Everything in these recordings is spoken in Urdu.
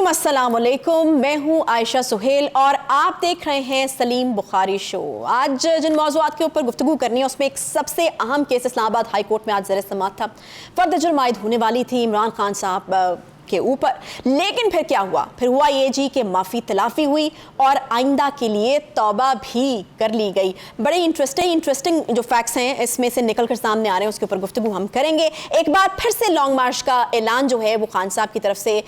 السلام علیکم، میں ہوں عائشہ سہیل اور آپ دیکھ رہے ہیں سلیم بخاری شو۔ آج جن موضوعات کے اوپر گفتگو کرنی ہے اس میں ایک سب سے اہم کیس اسلام آباد ہائی کورٹ میں آج زیر سماعت تھا۔ فرد جرم عائد ہونے والی تھی عمران خان صاحب کے اوپر، لیکن پھر کیا ہوا؟ پھر ہوا یہ جی کہ معافی تلافی ہوئی اور آئندہ کے لیے توبہ بھی کر لی گئی۔ بڑے انٹرسٹنگ جو فیکٹس ہیں اس میں سے نکل کر سامنے آ رہے ہیں، اس کے اوپر گفتگو ہم کریں گے۔ ایک بار پھر سے لانگ مارچ کا اعلان جو ہے وہ خان صاحب کی طرف سے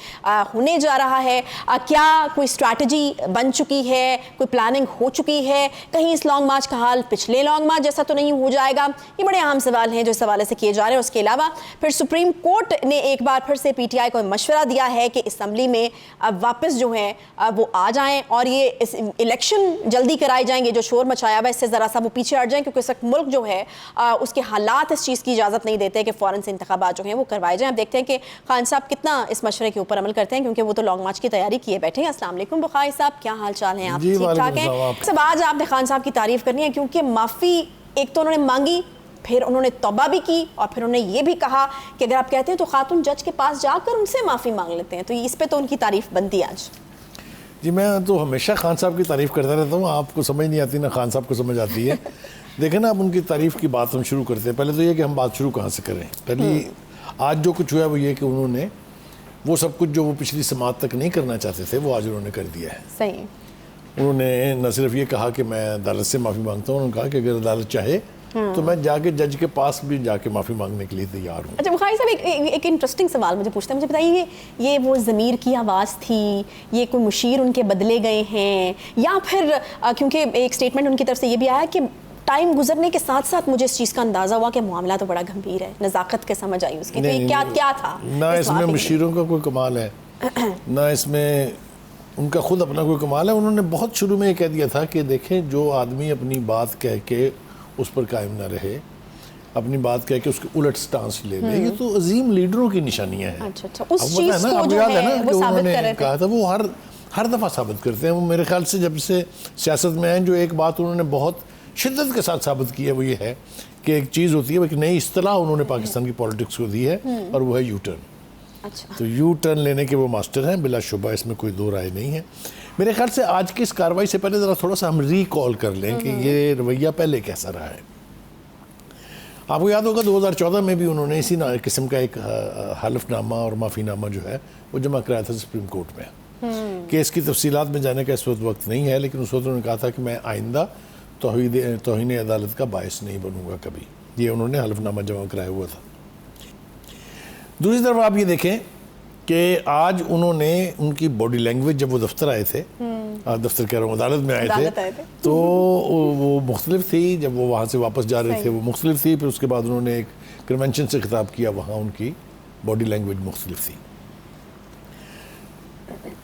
ہونے جا رہا ہے۔ کیا کوئی اسٹریٹجی بن چکی ہے؟ کوئی پلاننگ ہو چکی ہے؟ کہیں اس لانگ مارچ کا حال پچھلے لانگ مارچ جیسا تو نہیں ہو جائے گا؟ یہ بڑے اہم سوال ہیں جو اس حوالے سے کیے جا رہے ہیں۔ اس کے علاوہ پھر سپریم کورٹ نے ایک بار پھر سے پی ٹی آئی کو مشورہ دیا ہے کہ اسمبلی میں واپس جو ہے وہ آ جائیں اور یہ الیکشن جلدی کرائے جائیں گے۔ جو شور مچایا ہوا ہے اس سے ذرا سا وہ پیچھے ہٹ جائیں، کیونکہ اس وقت ملک جو ہے اس کے حالات اس چیز کی اجازت نہیں دیتے کہ فوراً سے انتخابات جو ہیں وہ کروائے جائیں۔ اب دیکھتے ہیں کہ خان صاحب کتنا اس مشورے کے اوپر عمل کرتے ہیں، کیونکہ وہ تو لانگ مارچ کی تیاری کیے بیٹھے ہیں۔ السلام علیکم بخاری صاحب، کیا حال چال ہیں آپ؟ ٹھیک ٹھاک ہیں؟ سب آج آپ نے خان صاحب کی تعریف کرنی ہے، کیونکہ معافی ایک تو انہوں نے مانگی، پھر انہوں نے توبہ بھی کی، اور پھر انہوں نے یہ بھی کہا کہ اگر آپ کہتے ہیں تو خاتون جج کے پاس جا کر ان سے معافی مانگ لیتے ہیں، تو اس پہ تو ان کی تعریف بنتی ہے آج۔ جی میں تو ہمیشہ خان صاحب کی تعریف کرتا رہتا ہوں، آپ کو سمجھ نہیں آتی نہ خان صاحب کو سمجھ آتی ہے۔ دیکھیں نا، آپ ان کی تعریف کی بات ہم شروع کرتے ہیں۔ پہلے تو یہ کہ ہم بات شروع کہاں سے کریں۔ پہلی آج جو کچھ ہوا ہے وہ یہ کہ انہوں نے وہ سب کچھ جو وہ پچھلی سماعت تک نہیں کرنا چاہتے تھے وہ آج انہوں نے کر دیا ہے۔ صحیح۔ انہوں نے نہ صرف یہ کہا کہ میں عدالت سے معافی مانگتا ہوں، انہوں نے کہا کہ اگر عدالت چاہے تو میں جا کے جج کے پاس بھی جا کے معافی مانگنے کے لیے تیار ہوں۔ اچھا بخاری صاحب، ایک انٹرسٹنگ سوال مجھے پوچھتے ہیں، مجھے بتائیے یہ وہ ضمیر کی آواز تھی، یہ کوئی مشیر ان کے بدلے گئے ہیں، یا پھر کیونکہ ایک سٹیٹمنٹ ان کی طرف سے یہ بھی آیا کہ ٹائم گزرنے کے ساتھ ساتھ مجھے اس چیز کا اندازہ ہوا کہ معاملہ تو بڑا گمبھیر ہے، نزاکت کے سمجھ آئی اس کی، تو یہ کیا تھا؟ نہ اس میں مشیروں کا کوئی کمال ہے، نہ اس میں ان کا خود اپنا کوئی کمال ہے۔ انہوں نے بہت شروع میں یہ کہہ دیا تھا کہ دیکھیں، جو آدمی اپنی بات کہہ کے اس پر قائم نہ رہے، اپنی بات کہہ کے اس کے الٹ سٹانس لے لے، یہ تو عظیم لیڈروں کی نشانیاں ہیں۔ اس چیز کو جو ہے وہ ثابت کر رہے تھے، کہا تھا وہ ہر دفعہ ثابت کرتے ہیں۔ وہ میرے خیال سے جب سے سیاست میں ہیں، جو ایک بات انہوں نے بہت شدت کے ساتھ ثابت کی ہے وہ یہ ہے کہ ایک چیز ہوتی ہے، ایک نئی اصطلاح انہوں نے پاکستان کی پولیٹکس کو دی ہے، اور وہ ہے یو ٹرن۔ تو یو ٹرن لینے کے وہ ماسٹر ہیں، بلا شبہ، اس میں کوئی دو رائے نہیں ہے۔ میرے خیال سے آج کی اس کارروائی سے پہلے ذرا تھوڑا سا ہم ریکال کر لیں کہ یہ رویہ پہلے کیسا رہا ہے۔ آپ کو یاد ہوگا 2014 میں بھی انہوں نے اسی قسم کا ایک حلف نامہ اور معافی نامہ جو ہے وہ جمع کرایا تھا سپریم کورٹ میں۔ کیس کی تفصیلات میں جانے کا اس وقت نہیں ہے، لیکن اس وقت انہوں نے کہا تھا کہ میں آئندہ توہین عدالت کا باعث نہیں بنوں گا کبھی۔ یہ انہوں نے حلف نامہ جمع کرایا ہوا تھا۔ دوسری طرف آپ یہ دیکھیں کہ آج انہوں نے ان کی باڈی لینگویج، جب وہ دفتر آئے تھے، دفتر کہہ رہا ہوں عدالت میں آئے تھے، تو وہ مختلف تھی۔ جب وہ وہاں سے واپس جا رہے تھے وہ مختلف تھی، پھر اس کے بعد انہوں نے ایک کنونشن سے خطاب کیا، وہاں ان کی باڈی لینگویج مختلف تھی۔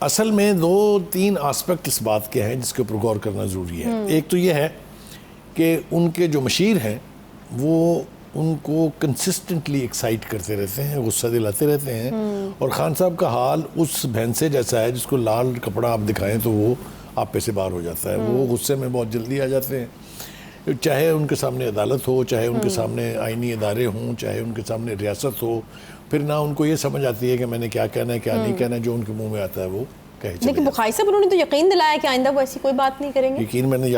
اصل میں 2-3 آسپیکٹ اس بات کے ہیں جس کے اوپر غور کرنا ضروری ہے۔ ایک تو یہ ہے کہ ان کے جو مشیر ہیں وہ ان کو کنسسٹنٹلی ایکسائٹ کرتے رہتے ہیں، غصہ دلاتے رہتے ہیں، اور خان صاحب کا حال اس بھینسے جیسا ہے جس کو لال کپڑا آپ دکھائیں تو وہ آپ پہ سے باہر ہو جاتا ہے۔ وہ غصے میں بہت جلدی آ جاتے ہیں، چاہے ان کے سامنے عدالت ہو، چاہے ان کے سامنے آئینی ادارے ہوں، چاہے ان کے سامنے ریاست ہو، پھر نہ ان کو یہ سمجھ آتی ہے کہ میں نے کیا کہنا ہے کیا نہیں کہنا ہے، جو ان کے منہ میں آتا ہے وہ کہے چلے۔ لیکن بخاری صاحب انہوں نے تو یقین دلایا کہ آئندہ وہ ایسی کوئی بات نہیں کریں گے۔ یقین میں نے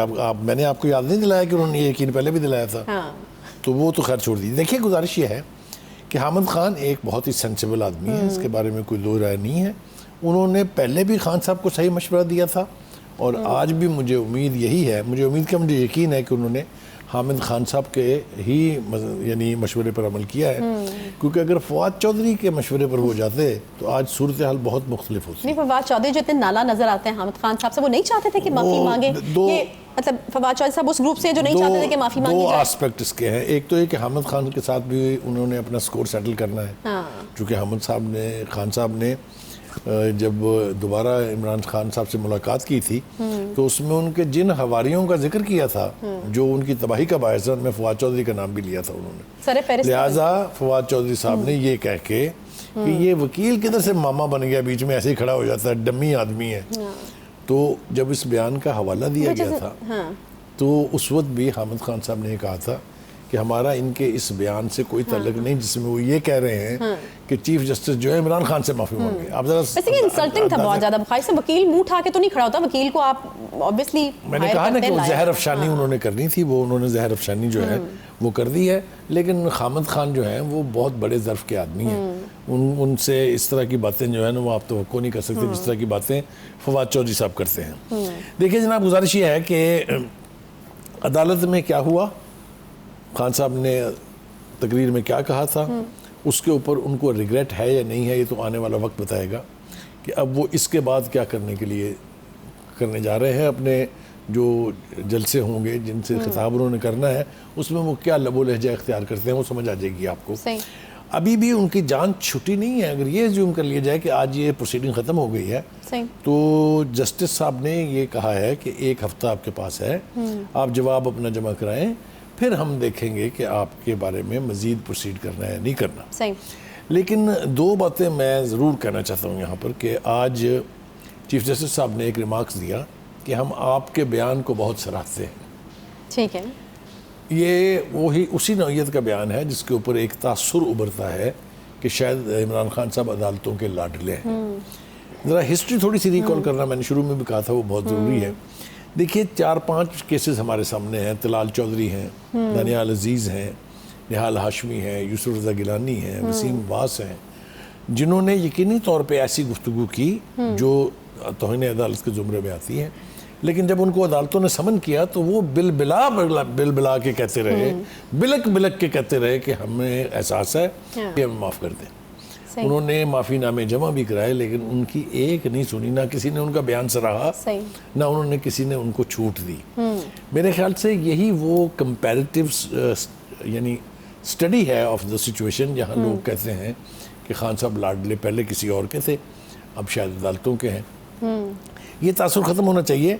آپ کو یاد نہیں دلایا کہ انہوں نے یہ یقین پہلے بھی دلایا تھا؟ تو وہ تو خیر چھوڑ دی۔ دیکھیے، گزارش یہ ہے کہ حامد خان ایک بہت ہی سینسیبل آدمی ہے، اس کے بارے میں کوئی دو رائے نہیں ہے۔ انہوں نے پہلے بھی خان صاحب کو صحیح مشورہ دیا تھا، اور آج بھی مجھے امید یہی ہے، مجھے یقین ہے کہ انہوں نے حامد خان صاحب کے ہی یعنی مشورے پر عمل کیا ہے، کیونکہ اگر فواد چودھری کے مشورے پر ہو جاتے تو آج صورتحال بہت مختلف ہوتی۔ نہیں، فواد چودھری جو اتنے نالا نظر آتے ہیں حامد خان صاحب سے، وہ نہیں چاہتے تھے کہ معافی مانگے؟ مطلب فواد چودھری صاحب اس گروپ سے جو نہیں چاہتے تھے کہ معافی مانگی جائے؟ 2 آسپیکٹ اس کے ہیں۔ ایک تو یہ کہ حامد خان کے ساتھ بھی انہوں نے اپنا سکور سیٹل کرنا ہے، چونکہ خان صاحب نے جب دوبارہ عمران خان صاحب سے ملاقات کی تھی تو اس میں ان کے جن حواریوں کا ذکر کیا تھا جو ان کی تباہی کا باعث ہے، ان میں فواد چودھری کا نام بھی لیا تھا انہوں نے۔ لہٰذا فواد چودھری صاحب نے یہ کہہ کے کہ یہ وکیل کدھر سے ماما بن گیا، بیچ میں ایسے ہی کھڑا ہو جاتا ہے، ڈمی آدمی ہے، تو جب اس بیان کا حوالہ دیا گیا تھا تو اس وقت بھی حامد خان صاحب نے یہ کہا تھا کہ ہمارا ان کے اس بیان سے کوئی تعلق نہیں جس میں وہ یہ کہہ رہے ہیں کہ چیف جسٹس جو ہے عمران خان سے معافی مانگے. آپ ذرا ویسے یہ انسلٹنگ تھا بہت زیادہ. بخاری صاحب وکیل منہ اٹھا کے تو نہیں کھڑا ہوتا, وکیل کو آپ obviously میں نے کہا نا کہ وہ زہر افشانی انہوں نے کرنی تھی, وہ انہوں نے زہر افشانی جو ہے وہ کر دی ہے. لیکن خامد خان جو ہیں وہ بہت بڑے ظرف کے آدمی ہیں, ان سے اس طرح کی باتیں جو ہے نا وہ آپ توقع نہیں کر سکتے جس طرح کی باتیں فواد چودھری صاحب کرتے ہیں. دیکھیے جناب, گزارش یہ ہے کہ عدالت میں کیا ہوا, خان صاحب نے تقریر میں کیا کہا تھا, اس کے اوپر ان کو ریگریٹ ہے یا نہیں ہے یہ تو آنے والا وقت بتائے گا کہ اب وہ اس کے بعد کیا کرنے جا رہے ہیں. اپنے جو جلسے ہوں گے جن سے خطاب انہوں نے کرنا ہے اس میں وہ کیا لب و لہجہ اختیار کرتے ہیں وہ سمجھ آ جائے گی آپ کو. ابھی بھی ان کی جان چھٹی نہیں ہے. اگر یہ زیوم کر لیا جائے کہ آج یہ پروسیڈنگ ختم ہو گئی ہے تو جسٹس صاحب نے یہ کہا ہے کہ 1 ہفتہ آپ کے پاس ہے, آپ جواب اپنا جمع کرائیں, پھر ہم دیکھیں گے کہ آپ کے بارے میں مزید پروسیڈ کرنا ہے نہیں کرنا. لیکن 2 باتیں میں ضرور کہنا چاہتا ہوں یہاں پر کہ آج چیف جسٹس صاحب نے ایک ریمارکس دیا کہ ہم آپ کے بیان کو بہت سراہتے ہیں. ٹھیک ہے, یہ وہی اسی نوعیت کا بیان ہے جس کے اوپر ایک تاثر ابھرتا ہے کہ شاید عمران خان صاحب عدالتوں کے لاڈلے ہیں. ذرا ہسٹری تھوڑی سی ریکال کرنا میں نے شروع میں بھی کہا تھا وہ بہت ضروری ہے. دیکھیے 4-5 کیسز ہمارے سامنے ہیں. طلال چودھری ہیں, دانیال عزیز ہیں, نہال ہاشمی ہیں, یوسف رضا گیلانی ہیں, وسیم عباس ہیں, جنہوں نے یقینی طور پہ ایسی گفتگو کی جو توہین عدالت کے زمرے میں آتی ہے. لیکن جب ان کو عدالتوں نے سمن کیا تو وہ بل بلا کے کہتے رہے, بلک کے کہتے رہے کہ ہمیں احساس ہے کہ ہمیں معاف کر دیں. انہوں نے معافی نامے جمع بھی کرائے لیکن ان کی ایک نہیں سنی, نہ کسی نے ان کا بیان سراہا نہ انہوں نے کسی نے ان کو چھوٹ دی. میرے خیال سے یہی وہ کمپیریٹیو یعنی سٹڈی ہے آف دا سچویشن جہاں لوگ کہتے ہیں کہ خان صاحب لاڈلے پہلے کسی اور کے تھے اب شاید عدالتوں کے ہیں. یہ تاثر ختم ہونا چاہیے.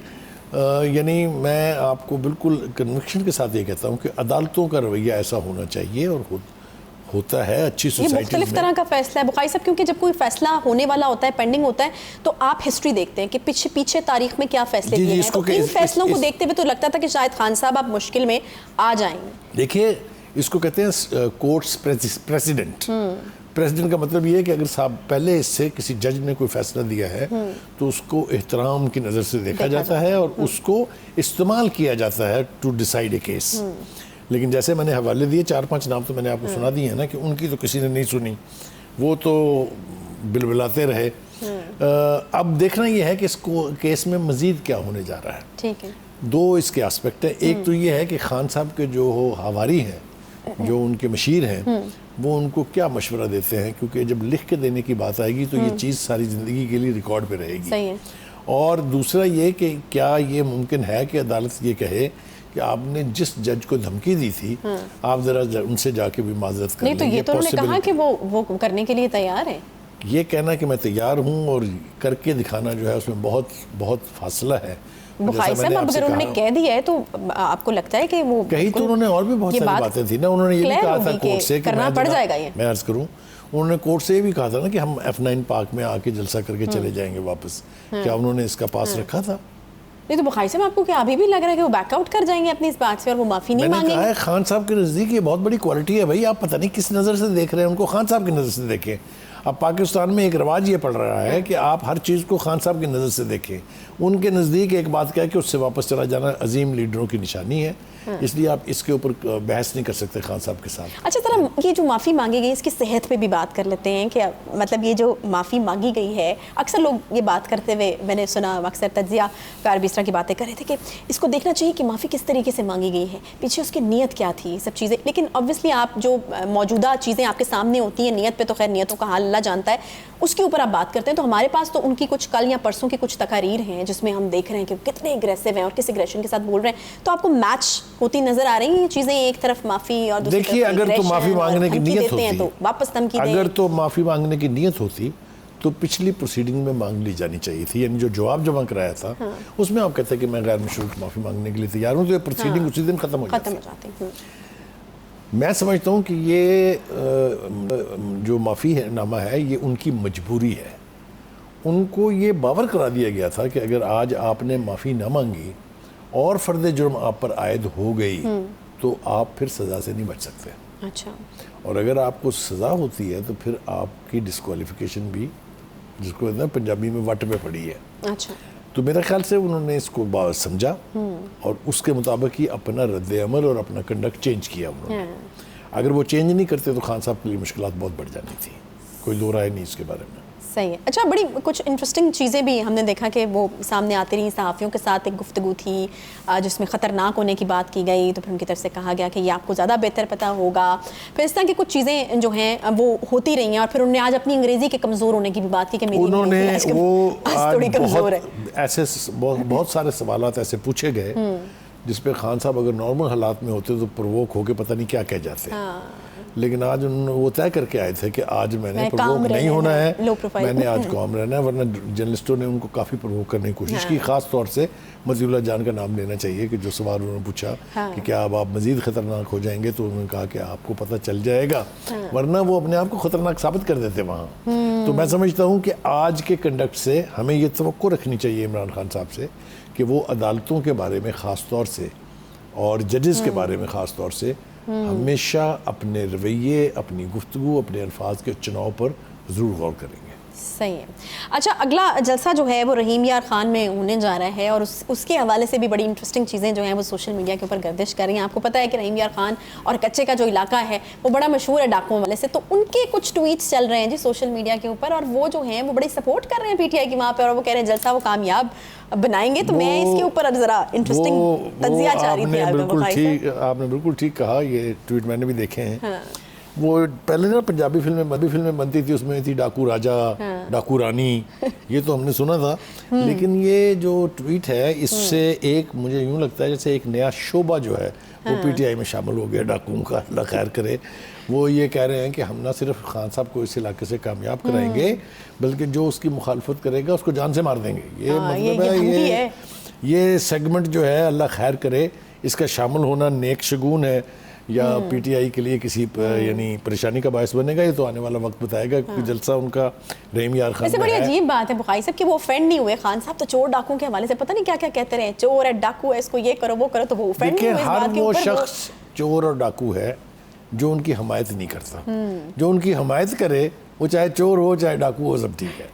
یعنی میں آپ کو بالکل کنوکشن کے ساتھ یہ کہتا ہوں کہ عدالتوں کا رویہ ایسا ہونا چاہیے اور ہوتا ہے اچھی سوسائٹی میں. یہ مختلف طرح کا فیصلہ ہے بخاری صاحب, کیونکہ جب کوئی فیصلہ ہونے والا ہوتا ہے, پینڈنگ ہوتا ہے, تو آپ ہسٹری دیکھتے ہیں کہ پیچھے تاریخ میں کیا فیصلے دیے ہیں. تو ان فیصلوں کو دیکھتے ہوئے تو لگتا تھا کہ شاید خان صاحب آپ مشکل میں آ جائیں گے. دیکھیے اس کو کہتے ہیں کورٹس پریزیڈنٹ. پریزیڈنٹ کا مطلب یہ ہے کہ اگر صاحب پہلے اس سے کسی جج نے کوئی فیصلہ دیا ہے تو اس کو احترام کی نظر سے دیکھا جاتا ہے اور اس کو استعمال کیا جاتا ہے ٹو ڈیسائیڈ اے کیس. لیکن جیسے میں نے حوالے دیے 4-5 نام تو میں نے آپ کو سنا دیے ہیں نا کہ ان کی تو کسی نے نہیں سنی, وہ تو بلبلاتے رہے. اب دیکھنا یہ ہے کہ اس کیس میں مزید کیا ہونے جا رہا ہے. ٹھیک ہے, 2 اس کے آسپیکٹ ہیں. ایک تو یہ ہے کہ خان صاحب کے جو حواری ہیں, جو ان کے مشیر ہیں, وہ ان کو کیا مشورہ دیتے ہیں, کیونکہ جب لکھ کے دینے کی بات آئے گی تو یہ چیز ساری زندگی کے لیے ریکارڈ پہ رہے گی. صحیح ہے. اور دوسرا یہ کہ کیا یہ ممکن ہے کہ عدالت یہ کہے کہ آپ نے جس جج کو دھمکی دی تھی آپ ذرا ان سے جا کے بھی معذرت کر لیں. نہیں تو یہ تو انہوں نے کہا کہ وہ کرنے کے لیے تیار ہے. یہ کہنا کہ میں تیار ہوں اور کر کے دکھانا جو ہے اس میں بہت بہت فاصلہ ہے. بخاری صاحب اب اگر انہوں نے کہہ دیا ہے تو آپ کو لگتا ہے کہ وہ کہیں تو انہوں نے اور بھی بہت ساری باتیں تھی نا. انہوں نے یہ بھی کہا تھا کورٹ سے کہ کرنا پڑ جائے گا. یہ میں عرض کروں, انہوں نے کورٹ سے یہ بھی کہا تھا نا کہ ہم F9 پارک میں آ کے جلسہ کر کے چلے جائیں گے واپس. کیا انہوں نے اس کا پاس رکھا تھا؟ نہیں تو بخاری صاحب آپ کو کیا ابھی بھی لگ رہا ہے کہ وہ بیک آؤٹ کر جائیں گے اپنی اس بات سے اور وہ معافی نہیں مانگیں گے؟ میں نے کہا ہے خان صاحب کے نزدیک یہ بہت بڑی کوالٹی ہے بھائی. آپ پتہ نہیں کس نظر سے دیکھ رہے ہیں ان کو. خان صاحب کی نظر سے دیکھیں. اب پاکستان میں ایک رواج یہ پڑ رہا ہے کہ آپ ہر چیز کو خان صاحب کی نظر سے دیکھیں. ان کے نزدیک ایک بات کیا ہے کہ اس سے واپس چلا جانا عظیم لیڈروں کی نشانی ہے, اس لیے آپ اس کے اوپر بحث نہیں کر سکتے خان صاحب کے ساتھ. اچھا ذرا یہ جو معافی مانگی گئی اس کی صحت پہ بھی بات کر لیتے ہیں کہ مطلب یہ جو معافی مانگی گئی ہے, اکثر لوگ یہ بات کرتے ہوئے میں نے سنا, اکثر تجزیہ کار بھی اس طرح کی باتیں کر رہے تھے کہ اس کو دیکھنا چاہیے کہ معافی کس طریقے سے مانگی گئی ہے, پیچھے اس کی نیت کیا تھی, سب چیزیں. لیکن obviously آپ جو موجودہ چیزیں آپ کے سامنے ہوتی ہیں, نیت پہ تو خیر نیتوں کا حال اللہ جانتا ہے, اس کے اوپر آپ بات کرتے ہیں. تو ہمارے پاس تو ان کی کچھ کل یا پرسوں کی کچھ تقاریر ہیں جس میں ہم دیکھ رہے ہیں کہ کتنے اگریسو ہیں اور کس اگریشن کے ساتھ بول رہے ہیں. تو آپ کو میچ ہوتی نظر آ رہی ہیں یہ چیزیں, ایک طرف معافی اور دوسری طرف دیکھیے اگر تو معافی مانگنے کی نیت ہوتی تو واپس دھمکی دیں. اگر تو معافی مانگنے کی نیت ہوتی تو پچھلی پروسیڈنگ میں مانگ لی جانی چاہیے تھی. یعنی جو جواب جمع کرایا تھا اس میں آپ کہتے ہیں کہ میں غیر مشروط معافی مانگنے کے لیے تیار ہوں, تو یہ پروسیڈنگ اسی دن ختم ہو جاتی. میں سمجھتا ہوں کہ یہ جو معافی نامہ ہے یہ ان کی مجبوری ہے. ان کو یہ باور کرا دیا گیا تھا کہ اگر آج آپ نے معافی نہ مانگی اور فرد جرم آپ پر عائد ہو گئی تو آپ پھر سزا سے نہیں بچ سکتے. اچھا. اور اگر آپ کو سزا ہوتی ہے تو پھر آپ کی ڈسکوالیفیکیشن بھی, جس کو پنجابی میں وٹ پہ پڑی ہے. اچھا. تو میرے خیال سے انہوں نے اس کو سمجھا اور اس کے مطابق ہی اپنا رد عمل اور اپنا کنڈکٹ چینج کیا انہوں نے. اگر وہ چینج نہیں کرتے تو خان صاحب کے لیے مشکلات بہت بڑھ جانی تھی, کوئی دو رائے نہیں اس کے بارے میں. صحیح ہے. اچھا, بڑی کچھ انٹرسٹنگ چیزیں بھی ہم نے دیکھا کہ وہ سامنے آتی رہی. صحافیوں کے ساتھ ایک گفتگو تھی جس میں خطرناک ہونے کی بات کی گئی, تو پھر ان کی طرف سے کہا گیا کہ یہ آپ کو زیادہ بہتر پتہ ہوگا. پھر اس طرح کی کچھ چیزیں جو ہیں وہ ہوتی رہی ہیں, اور پھر انہوں نے آج اپنی انگریزی کے کمزور ہونے کی بھی بات کی کہ میری انہوں نے وہ تھوڑی کمزور ہے. ایسے بہت سارے سوالات ایسے پوچھے گئے جس پہ خان صاحب اگر نارمل حالات میں ہوتے تو پرووک ہو کے پتہ نہیں کیا کہہ جاتے. لیکن آج انہوں نے وہ طے کر کے آئے تھے کہ آج میں نے پرووک نہیں ہونا ہے, میں نے آج کام رہنا ہے. ورنہ جرنلسٹوں نے ان کو کافی پرووک کرنے کی کوشش کی, خاص طور سے مزید اللہ جان کا نام لینا چاہیے کہ جو سوال انہوں نے پوچھا کہ کیا اب آپ مزید خطرناک ہو جائیں گے, تو انہوں نے کہا کہ آپ کو پتہ چل جائے گا, ورنہ وہ اپنے آپ کو خطرناک ثابت کر دیتے وہاں. تو میں سمجھتا ہوں کہ آج کے کنڈکٹ سے ہمیں یہ توقع رکھنی چاہیے عمران خان صاحب سے کہ وہ عدالتوں کے بارے میں خاص طور سے اور ججز کے بارے میں خاص طور سے ہمیشہ اپنے رویے, اپنی گفتگو, اپنے الفاظ کے چناؤ پر ضرور غور کریں گے. صحیح ہے. اچھا, اگلا جلسہ جو ہے وہ رحیم یار خان میں ہونے جا رہا ہے, اور اس کے حوالے سے بھی بڑی انٹرسٹنگ چیزیں جو ہیں وہ سوشل میڈیا کے اوپر گردش کر رہی ہیں. آپ کو پتہ ہے کہ رحیم یار خان اور کچے کا جو علاقہ ہے وہ بڑا مشہور ہے ڈاکوؤں والے سے, تو ان کے کچھ ٹویٹس چل رہے ہیں جی سوشل میڈیا کے اوپر, اور وہ جو ہیں وہ بڑی سپورٹ کر رہے ہیں پی ٹی آئی کی وہاں پہ, اور وہ کہہ رہے ہیں جلسہ وہ کامیاب بنائیں گے. تو میں اس کے اوپر ذرا انٹرسٹنگ تجزیہ چاہ رہی تھی. آپ نے بالکل ٹھیک کہا, یہ ٹویٹ میں نے بھی دیکھے ہیں. وہ پہلے نا پنجابی فلمیں بنتی تھی, اس میں تھی ڈاکو راجا, ڈاکو رانی, یہ تو ہم نے سنا تھا. لیکن یہ جو ٹویٹ ہے اس سے ایک مجھے یوں لگتا ہے جیسے ایک نیا شعبہ جو ہے وہ پی ٹی آئی میں شامل ہو گیا ڈاکوؤں کا, اللہ خیر کرے. وہ یہ کہہ رہے ہیں کہ ہم نہ صرف خان صاحب کو اس علاقے سے کامیاب کرائیں گے بلکہ جو اس کی مخالفت کرے گا اس کو جان سے مار دیں گے. یہ مطلب ہے یہ سیگمنٹ جو ہے اللہ خیر کرے, اس کا شامل ہونا نیک شگون ہے یا پی ٹی آئی کے لیے کسی یعنی پریشانی کا باعث بنے گا, یہ تو آنے والا وقت بتائے گا. کیونکہ جلسہ ان کا رحیم یار خان. ویسے بڑی عجیب بات ہے بخاری صاحب کہ وہ اوفینڈ نہیں ہوئے. خان صاحب تو چور ڈاکوں کے حوالے سے پتہ نہیں کیا کیا کہتے رہے, چور ہے, ڈاکو ہے, اس کو یہ کرو وہ کرو, تو وہ اوفینڈ نہیں ہوئے اس بات کے اوپر. ہر وہ شخص چور اور ڈاکو ہے جو ان کی حمایت نہیں کرتا. جو ان کی حمایت کرے وہ چاہے چور ہو چاہے ڈاکو ہو, سب ٹھیک ہے.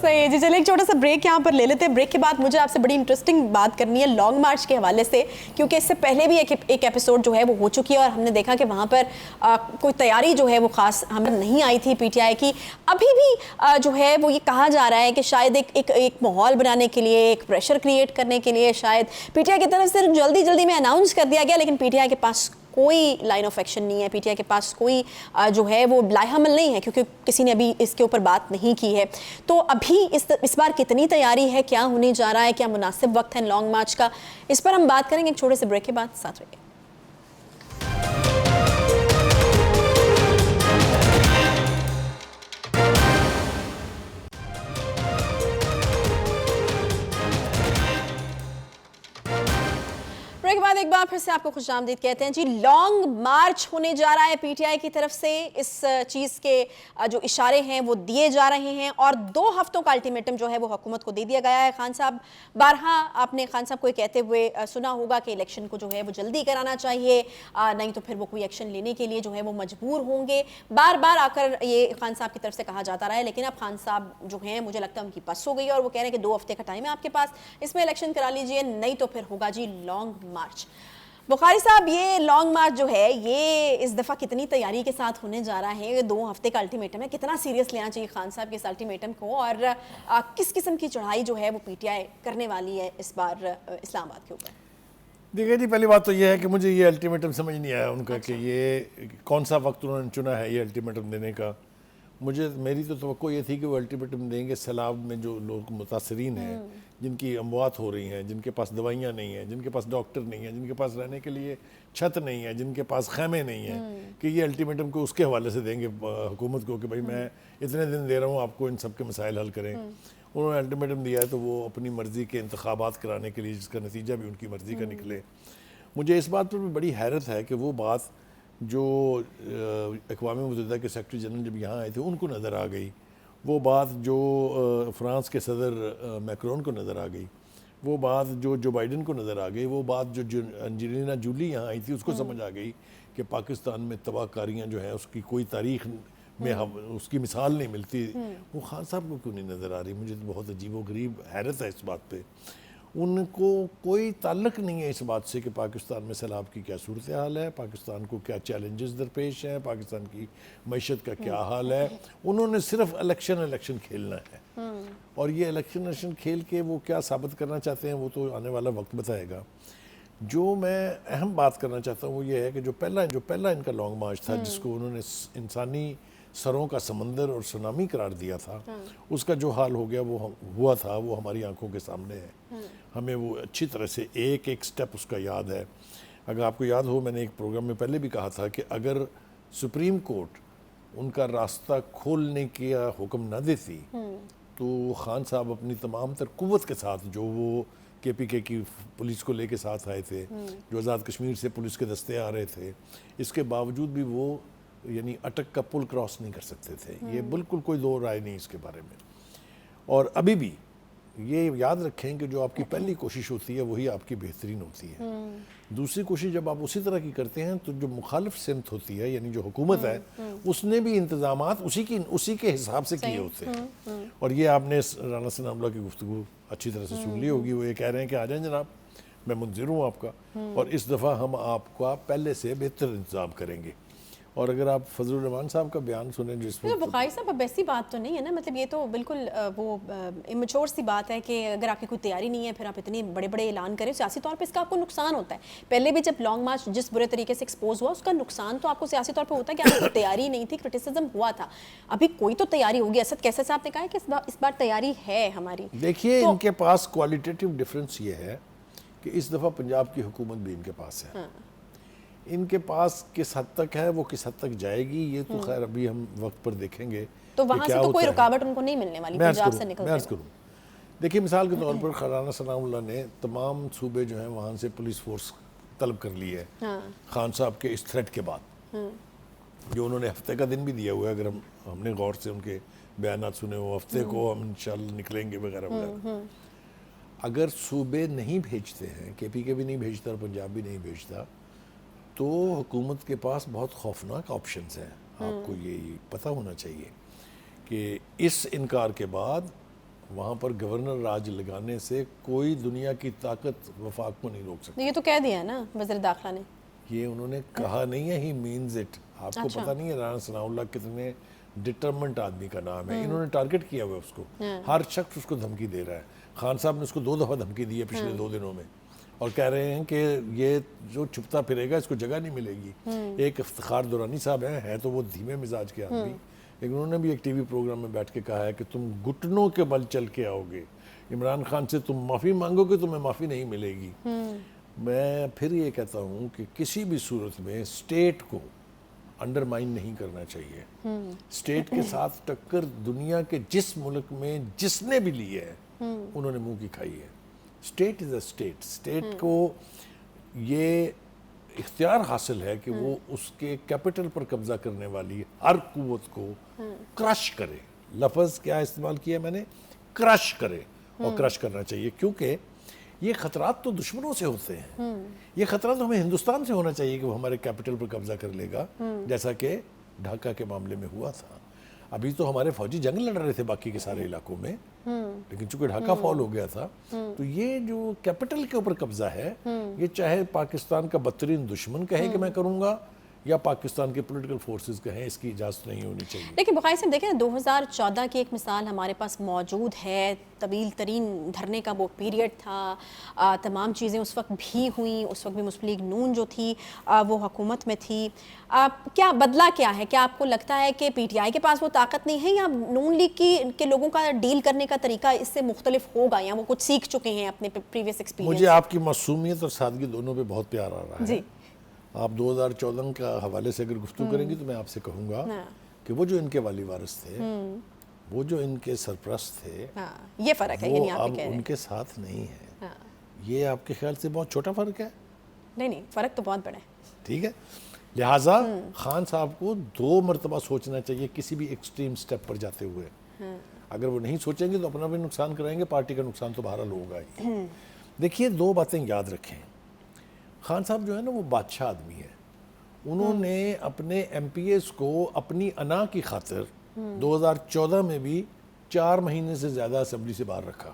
صحیح ہے جی. چلیں ایک چھوٹا سا بریک یہاں پر لے لیتے ہیں. بریک کے بعد مجھے آپ سے بڑی انٹرسٹنگ بات کرنی ہے لانگ مارچ کے حوالے سے, کیونکہ اس سے پہلے بھی ایک ایپیسوڈ جو ہے وہ ہو چکی ہے, اور ہم نے دیکھا کہ وہاں پر کوئی تیاری جو ہے وہ خاص ہمیں نہیں آئی تھی پی ٹی آئی کی. ابھی بھی جو ہے وہ یہ کہا جا رہا ہے کہ شاید ایک ماحول بنانے کے لیے, ایک پریشر کریٹ کرنے کے لیے شاید پی ٹی آئی کی طرف سے جلدی میں اناؤنس کر دیا گیا, لیکن پی ٹی آئی کے پاس کوئی لائن آف ایکشن نہیں ہے. پی ٹی آئی کے پاس کوئی جو ہے وہ لائحہ عمل نہیں ہے, کیونکہ کسی نے ابھی اس کے اوپر بات نہیں کی ہے. تو ابھی اس بار کتنی تیاری ہے, کیا ہونے جا رہا ہے, کیا مناسب وقت ہے لانگ مارچ کا, اس پر ہم بات کریں گے ایک چھوٹے سے بریک کے بعد. ساتھ رہیے. کے بعد ایک بار پھر سے آپ کو خوش آمدید کہتے ہیں جی. لانگ مارچ ہونے جا رہا ہے پی ٹی آئی کی طرف سے. اس چیز کے جو اشارے ہیں وہ دیے جا رہے ہیں, اور 2 ہفتوں کا الٹیمیٹم جو ہے وہ حکومت کو دے دیا گیا ہے. خان صاحب بارہا آپ نے خان صاحب کو کہتے ہوئے سنا ہوگا کہ الیکشن کو جو ہے وہ جلدی کرانا چاہیے, نہیں تو پھر وہ کوئی ایکشن لینے کے لیے جو ہے وہ مجبور ہوں گے. بار بار آ کر یہ خان صاحب کی طرف سے کہا جاتا رہا ہے, لیکن اب خان صاحب جو ہیں مجھے لگتا ہے ان کی بس ہو گئی ہے, اور وہ کہہ رہے ہیں کہ 2 ہفتے کا ٹائم ہے آپ کے پاس, اس میں الیکشن کرا لیجئے, نہیں تو پھر ہوگا جی لانگ مارچ. بخاری صاحب, یہ لانگ مارچ جو ہے یہ اس دفعہ کتنی تیاری کے ساتھ ہونے جا رہا ہے؟ 2 ہفتے کا الٹیمیٹم ہے, کتنا سیریس لینا چاہیے خان صاحب کے اس الٹیمیٹم کو, اور کس قسم کی چڑھائی جو ہے وہ پی ٹی آئی کرنے والی ہے اس بار اسلام آباد کے اوپر؟ دیکھیں جی, پہلی بات تو یہ ہے کہ مجھے یہ الٹیمیٹم سمجھ نہیں آیا ان کا کہ یہ کون سا وقت انہوں نے چنا ہے یہ الٹیمیٹم دینے کا. میری تو توقع یہ تھی کہ وہ الٹیمیٹم دیں گے سیلاب میں جو لوگ متاثرین ہیں, جن کی اموات ہو رہی ہیں, جن کے پاس دوائیاں نہیں ہیں, جن کے پاس ڈاکٹر نہیں ہیں, جن کے پاس رہنے کے لیے چھت نہیں ہے, جن کے پاس خیمے نہیں ہیں, کہ یہ الٹیمیٹم کو اس کے حوالے سے دیں گے حکومت کو کہ بھائی میں اتنے دن دے رہا ہوں آپ کو ان سب کے مسائل حل کریں. انہوں نے الٹیمیٹم دیا ہے تو وہ اپنی مرضی کے انتخابات کرانے کے لیے, جس کا نتیجہ بھی ان کی مرضی کا نکلے. مجھے اس بات پر بھی بڑی حیرت ہے کہ وہ بات جو اقوام متحدہ کے سیکرٹری جنرل جب یہاں آئے تھے ان کو نظر آ گئی, وہ بات جو فرانس کے صدر میکرون کو نظر آ گئی, وہ بات جو بائیڈن کو نظر آ گئی، وہ بات جو انجلینا جولی یہاں آئی تھی اس کو سمجھ آ گئی کہ پاکستان میں تباہ کاریاں جو ہیں اس کی کوئی تاریخ میں اس کی مثال نہیں ملتی، وہ خان صاحب کو کیوں نہیں نظر آ رہی؟ مجھے تو بہت عجیب و غریب حیرت ہے اس بات پہ. ان کو کوئی تعلق نہیں ہے اس بات سے کہ پاکستان میں سیلاب کی کیا صورتحال ہے، پاکستان کو کیا چیلنجز درپیش ہیں، پاکستان کی معیشت کا کیا حال ہے. انہوں نے صرف الیکشن کھیلنا ہے، اور یہ الیکشن کھیل کے وہ کیا ثابت کرنا چاہتے ہیں وہ تو آنے والا وقت بتائے گا. جو میں اہم بات کرنا چاہتا ہوں وہ یہ ہے کہ جو پہلا ان کا لانگ مارچ تھا، جس کو انہوں نے انسانی سروں کا سمندر اور سونامی قرار دیا تھا، اس کا جو حال ہو گیا وہ ہوا تھا وہ ہماری آنکھوں کے سامنے ہے. ہمیں وہ اچھی طرح سے ایک سٹیپ اس کا یاد ہے. اگر آپ کو یاد ہو، میں نے ایک پروگرام میں پہلے بھی کہا تھا کہ اگر سپریم کورٹ ان کا راستہ کھولنے کا حکم نہ دیتی تو خان صاحب اپنی تمام تر قوت کے ساتھ، جو وہ کے پی کے کی پولیس کو لے کے ساتھ آئے تھے، جو آزاد کشمیر سے پولیس کے دستے آ رہے تھے، اس کے باوجود بھی وہ یعنی اٹک کا پل کراس نہیں کر سکتے تھے. یہ بالکل کوئی دو رائے نہیں اس کے بارے میں. اور ابھی بھی یہ یاد رکھیں کہ جو آپ کی پہلی کوشش ہوتی ہے وہی آپ کی بہترین ہوتی ہے. دوسری کوشش جب آپ اسی طرح کی کرتے ہیں تو جو مخالف سمت ہوتی ہے، یعنی جو حکومت ہے، اس نے بھی انتظامات اسی کے حساب سے کیے ہوتے ہیں. اور یہ آپ نے رانا ثناء اللہ کی گفتگو اچھی طرح سے سن لی ہوگی. وہ یہ کہہ رہے ہیں کہ آ جائیں جناب، میں منتظر ہوں آپ کا، اور اس دفعہ ہم آپ کا پہلے سے بہتر انتظام کریں گے. اور اگر آپ فضل الرحمان صاحب کا بیان سنیں جس میں بخاری صاحب اب ایسی بات تو نہیں ہے نا، مطلب یہ تو بالکل وہ امیچور سی بات ہے کہ اگر آپ کی کوئی تیاری نہیں ہے پھر آپ اتنے بڑے بڑے اعلان کریں، سیاسی طور پہ اس کا آپ کو نقصان ہوتا ہے. پہلے بھی جب لانگ مارچ جس برے طریقے سے ایکسپوز ہوا، اس کا نقصان تو آپ کو سیاسی طور پہ ہوتا ہے کہ آپ کو تیاری نہیں تھی، کرٹیسزم ہوا تھا. ابھی کوئی تو تیاری ہوگی. اسد کیسر صاحب نے کہا ہے کہ اس بار تیاری ہے ہماری. دیکھیے ان کے پاس کوالٹیٹیو ڈفرینس یہ ہے کہ اس دفعہ پنجاب کی حکومت بھی ان کے پاس ہے. ان کے پاس کس حد تک ہے، وہ کس حد تک جائے گی، یہ تو خیر ابھی ہم وقت پر دیکھیں گے. تو وہاں سے تو کوئی رکاوٹ ان کو نہیں ملنے والی پنجاب سے نکلتے. میں عرض کروں، دیکھیے مثال کے طور پر رانا ثناء اللہ نے تمام صوبے جو ہیں وہاں سے پولیس فورس طلب کر لی ہے خان صاحب کے اس تھریٹ کے بعد، جو انہوں نے ہفتے کا دن بھی دیا ہوا ہے. اگر ہم نے غور سے ان کے بیانات سنے ہو، ہفتے کو ہم انشاءاللہ نکلیں گے وغیرہ وغیرہ. اگر صوبے نہیں بھیجتے ہیں، کے پی کے بھی نہیں بھیجتا اور پنجاب بھی نہیں بھیجتا، تو حکومت کے پاس بہت خوفناک آپشنز ہیں. آپ کو یہ پتہ ہونا چاہیے کہ اس انکار کے بعد وہاں پر گورنر راج لگانے سے کوئی دنیا کی طاقت وفاق کو نہیں روک سکتی. یہ تو کہہ دیا ہے نا وزیر داخلہ نے. یہ انہوں نے کہا نہیں ہے، ہی مینز اٹ. آپ کو پتہ نہیں ہے رانا ثناء اللہ کتنے ڈٹرمنٹ آدمی کا نام ہے. انہوں نے ٹارگٹ کیا ہوا ہے اس کو، ہر شخص اس کو دھمکی دے رہا ہے. خان صاحب نے اس کو 2 دفعہ دھمکی دی ہے پچھلے 2 دنوں میں، اور کہہ رہے ہیں کہ یہ جو چھپتا پھرے گا اس کو جگہ نہیں ملے گی. ایک افتخار دورانی صاحب ہیں تو وہ دھیمے مزاج کے آدمی، لیکن انہوں نے بھی ایک ٹی وی پروگرام میں بیٹھ کے کہا ہے کہ تم گھٹنوں کے بل چل کے آؤ گے، عمران خان سے تم معافی مانگو گے تمہیں معافی نہیں ملے گی. میں پھر یہ کہتا ہوں کہ کسی بھی صورت میں اسٹیٹ کو انڈرمائن نہیں کرنا چاہیے. اسٹیٹ کے ساتھ ٹکر دنیا کے جس ملک میں جس نے بھی لی ہے انہوں نے منہ کی کھائی ہے. State is a state. State کو یہ اختیار حاصل ہے کہ وہ اس کے کیپٹل پر قبضہ کرنے والی ہر قوت کو کرش کرے. لفظ کیا استعمال کیا میں نے؟ کرش کرے. اور کرش کرنا چاہیے، کیونکہ یہ خطرات تو دشمنوں سے ہوتے ہیں. یہ خطرہ تو ہمیں ہندوستان سے ہونا چاہیے کہ وہ ہمارے کیپٹل پر قبضہ کر لے گا، جیسا کہ ڈھاکہ کے معاملے میں ہوا تھا. ابھی تو ہمارے فوجی جنگ لڑ رہے تھے باقی کے سارے علاقوں میں، لیکن چونکہ ڈھاکہ فال ہو گیا تھا تو یہ جو کیپٹل کے اوپر قبضہ ہے، یہ چاہے پاکستان کا بدترین دشمن کہے کہ میں کروں گا یا پاکستان کے پولیٹیکل فورسز کہیں، اس کی اجازت نہیں ہونی چاہیے. لیکن بخاری صاحب دیکھیں 2014 کی ایک مثال ہمارے پاس موجود ہے. طویل ترین دھرنے کا وہ پیریڈ تھا، تمام چیزیں اس وقت بھی ہوئیں. اس وقت بھی مسلم لیگ نون جو تھی وہ حکومت میں تھی. کیا بدلا کیا ہے؟ کیا آپ کو لگتا ہے کہ پی ٹی آئی کے پاس وہ طاقت نہیں ہے، یا نون لیگ کے لوگوں کا ڈیل کرنے کا طریقہ اس سے مختلف ہوگا، یا وہ کچھ سیکھ چکے ہیں اپنے پریویس ایکسپیرینس؟ مجھے آپ کی معصومیت اور سادگی دونوں پہ بہت پیار آ رہا ہے. آپ 2014 کا حوالے سے اگر گفتگو کریں گی تو میں آپ سے کہوں گا کہ وہ جو ان کے والی وارث تھے، وہ جو ان کے سرپرست تھے، یہ فرق ہے، وہ اب ان کے ساتھ نہیں ہے. یہ آپ کے خیال سے بہت چھوٹا فرق ہے؟ نہیں، فرق تو بہت بڑا ہے. ٹھیک ہے، لہٰذا خان صاحب کو 2 مرتبہ سوچنا چاہیے کسی بھی ایکسٹریم سٹیپ پر جاتے ہوئے. اگر وہ نہیں سوچیں گے تو اپنا بھی نقصان کرائیں گے, پارٹی کا نقصان تو بہرحال ہوگا ہی. دیکھیے 2 باتیں یاد رکھیں. خان صاحب جو ہے نا وہ بادشاہ آدمی ہے. انہوں نے اپنے ایم پی ایز کو اپنی انا کی خاطر 2014 میں بھی 4 مہینے سے زیادہ اسمبلی سے باہر رکھا.